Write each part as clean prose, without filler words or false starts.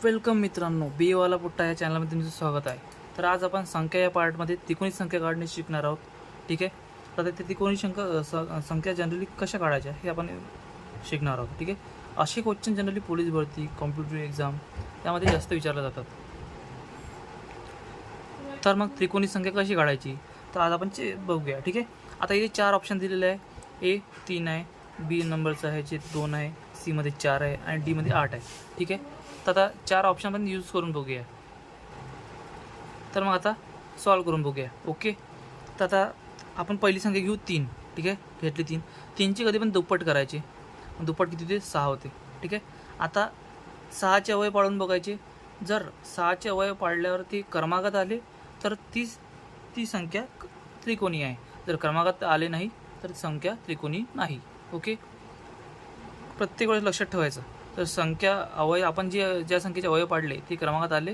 Welcome मित्रांनो, बी वाला पुट्टा या चॅनलमध्ये तुमचं स्वागत आहे. तर आज आपण संख्या या पार्टमध्ये त्रिकोणी संख्या काढणे शिकणार आहोत. ठीक आहे. तर ते त्रिकोणी संख्या जनरली कशा काढायच्या हे आपण शिकणार आहोत. ठीक आहे. असे क्वेश्चन जनरली पोलीस भरती, कॉम्प्युटर एक्झाम यामध्ये जास्त विचारले जातात. तर मग त्रिकोणी संख्या कशी काढायची तर आज आपण बघूया. ठीक आहे. आता इथे 4 ऑप्शन दिलेले आहे. ए 3 आहे, बी नंबरचं आहे जे 2 आहे, सी मध्ये 4 आहे आणि डी मध्ये 8 आहे. ठीक आहे. तर आता 4 ऑप्शन पण यूज करून बघूया. तर मग आता सॉल्व करून बघूया. ओके. तर आता आपण पहिली संख्या घेऊ 3. ठीक आहे. घेतली 3. 3ची कधी पण दुप्पट करायची. दुप्पट किती होते? 6 होते. ठीक आहे. आता 6चे अवयव पाडून बघायचे. जर 6चे अवयव पाडल्यावर ती क्रमांकात आले तर ती संख्या त्रिकोणी आहे. जर क्रमांकात आले नाही तर संख्या त्रिकोणी नाही. ओके. प्रत्येक वेळेस लक्षात ठेवायचं. तर संख्या आपण ज्या संख्येचे अवयव पाडले ते क्रमांकात आले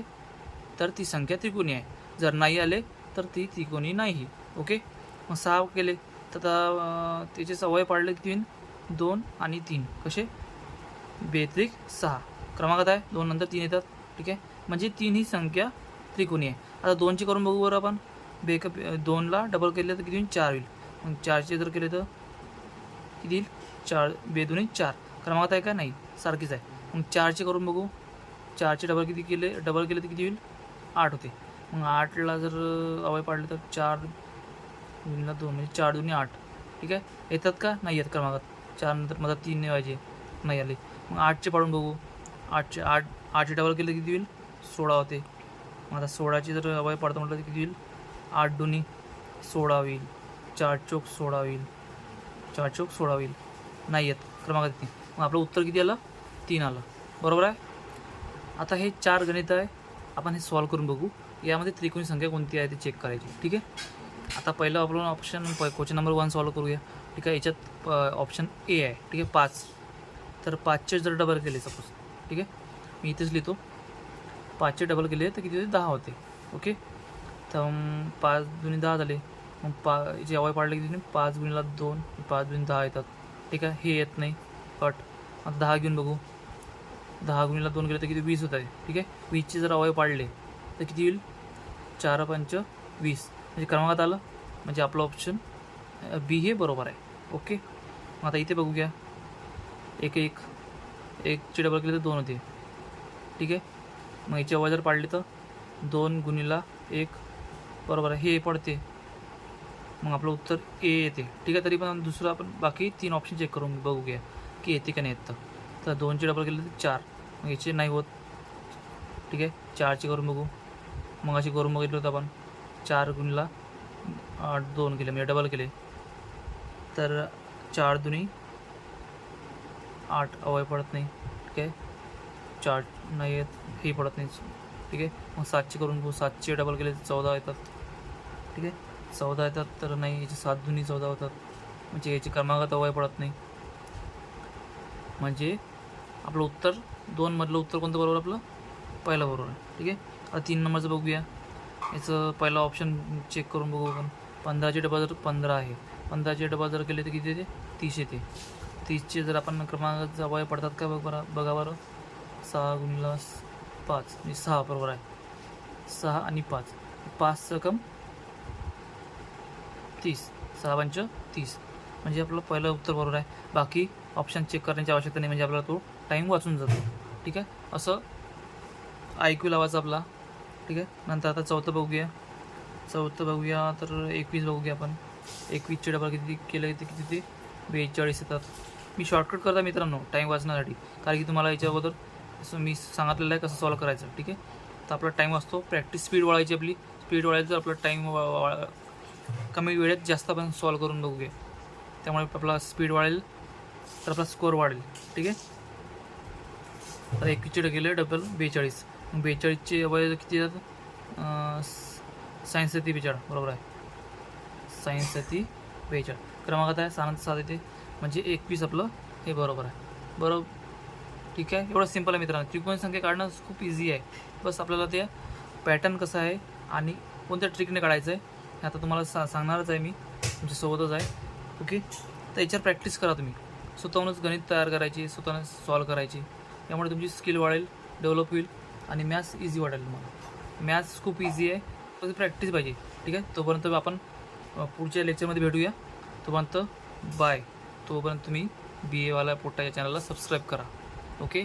तर ती संख्या त्रिकोणी आहे. जर नाही आले तर ती त्रिकोणी नाही. ओके. मग 6 केले तर आता त्याचे अवयव पाडले 2 आणि 3 कसे? बेत्रिक 6 क्रमांकात आहे. 2 नंतर 3 येतात. ठीक आहे. म्हणजे 3 ही संख्या त्रिकोणी आहे. आता 2ची करून बघू बरं आपण. 2ला डबल केले तर किती होईल? 4 होईल. मग 4चे जर केले तर किती येईल? 4 2 4 क्रमांकात आहे का? नाही, सारखीच आहे. मग 4चे करून बघू. 4चे डबल केले तर किती होईल? 8 होते. मग 8ला जर अवयव पाडले तर 4 गुणिले 2 म्हणजे 4 2 8. ठीक आहे. येतात का? नाही येत क्रमांकात. 4 नंतर मला 3 नाही पाहिजे, नाही आले. मग 8चे पाडून बघू. 8चे डबल केले तर किती होईल? 16 होते. मग आता 16चे जर अवयव पाडतो म्हटलं तर किती होईल? 8 2 16 होईल. 4 चौक 16 होईल. 4 चौक 16 होईल. नाही येत क्रमांकात 3. मग आपलं उत्तर किती आलं? 3 आलं. बरोबर आहे. आता हे 4 गणित आहे, आपण हे सॉल्व करून बघू. यामध्ये त्रिकोणी संख्या कोणती आहे ते चेक करायची. ठीक आहे. आता पहिलं आपण क्वेश्चन नंबर 1 सॉल्व करूया. ठीक आहे. याच्यात ऑप्शन ए आहे. ठीक आहे. 5. तर 5चे जर डबल केले सपोज. ठीक आहे. मी इथेच लिहितो. 5चे डबल केले तर किती होते? 10 होते. ओके. तर 5 2 10 झाले. मग याचे अवयव पाडले किती? 5 गुणिले 2 5 2 10 येतात. ठीक आहे. हे येत नाही, कट. मग 10 घेऊन बघू. 10 गुणिले 2 केले तर किती? 20 होत आहे. ठीक आहे. 20चे जर अवयव पाडले तर किती होईल? 4 5 20 म्हणजे क्रमांकात आलं. म्हणजे आपलं ऑप्शन बी हे बरोबर आहे. ओके. मग आता इथे बघूया. 1चे डबल केले तर 2 होते. ठीक आहे. मग याचे अवयव जर पाडले तर 2 गुणिले 1 बरोबर आहे. हे पडते. मग आपलं उत्तर ए येते. ठीक आहे. तरी पण दुसरं आपण बाकी 3 ऑप्शन चेक करून बघूया की येते का नाही येतं. तर 2चे डबल केले तर 4. मग याचे नाही होत. ठीक आहे. 4चे करून बघू. मग अशी करून बघितलं होतं आपण. 4 गुणिले 8 2 केले म्हणजे डबल केले तर 4 2 8 अवयव पडत नाही. ठीक आहे. 4 नाही येत, हे पडत नाही. ठीक आहे. मग 7चे करून बघू. 7चे डबल केले तर 14 येतात. ठीक आहे. 14 येतात तर नाही, याचे 7 2 14 होतात. म्हणजे याचे क्रमांकात अवयव पडत नाही. म्हणजे आपलं उत्तर 2 मधलं उत्तर कोणतं बरोबर? आपलं पहिलं बरोबर आहे. ठीक आहे. आता 3 नंबरचं बघूया. याचं पहिलं ऑप्शन चेक करून बघू आपण. 15चे डबल जर 15 आहे, 15चे डबल जर केले तर किती येते? 30 येते. 30चे जर आपण क्रमांकाचे अवयव पडतात का बघा बरं. 6 गुणिले 5 म्हणजे 6 बरोबर आहे. 6 आणि 5 5 कम 30. 6 5 30 म्हणजे आपलं पहिलं उत्तर बरोबर आहे. बाकी ऑप्शन चेक करण्याची आवश्यकता नाही, म्हणजे आपल्याला तो टाईम वाचून जातो. ठीक आहे. असं IQ लावायचं आपला. ठीक आहे. नंतर आता चौथं बघूया. तर 21 बघूया आपण. 21चे डबल किती केलं तर किती ते 42 येतात. मी शॉर्टकट करता मित्रांनो टाईम वाचण्यासाठी, कारण की तुम्हाला याच्या अगोदर असं मी सांगितलेलं आहे कसं सॉल्व करायचं. ठीक आहे. तर आपला टाईम वाचतो. प्रॅक्टिस स्पीड वाढायची आपली. स्पीड वाढायचं तर आपला टाईम कमी वेळेत जास्त आपण सॉल्व करून बघूया. त्यामुळे आपला स्पीड वाढेल तर आपला स्कोअर वाढेल. ठीक आहे. तर 21चे केले डबल 42. 42चे अवयव किती येतात? सायन्स येते 42 बरोबर आहे. सायन्स येते 42 क्रमांकात आहे. 6 7 येते म्हणजे 21 आपलं हे बरोबर आहे. बरोबर. ठीक आहे. एवढं सिंपल आहे मित्रांनो. त्रिकोणी संख्या काढणं खूप इझी आहे. बस आपल्याला ते पॅटर्न कसं आहे आणि कोणत्या ट्रिकने काढायचं आहे हे आता तुम्हाला सांगणारच आहे. मी तुमच्यासोबतच आहे. ओके. तर याच्यावर प्रॅक्टिस करा तुम्ही. स्वतःहूनच गणित तयार करायची, स्वतःहून सॉल्व करायची. त्यामुळे तुमची स्किल वाढेल, डेव्हलप होईल आणि मॅथ्स इझी वाटेल तुम्हाला. मॅथ्स खूप इझी आहे, फक्त प्रॅक्टिस पाहिजे. ठीक आहे, तोपर्यंत आपण पुढच्या लेक्चरमध्ये भेटूया. तोपर्यंत बाय. तोपर्यंत तुम्ही BA वाला पोट्टा या चॅनलला सबस्क्राईब करा. ओके.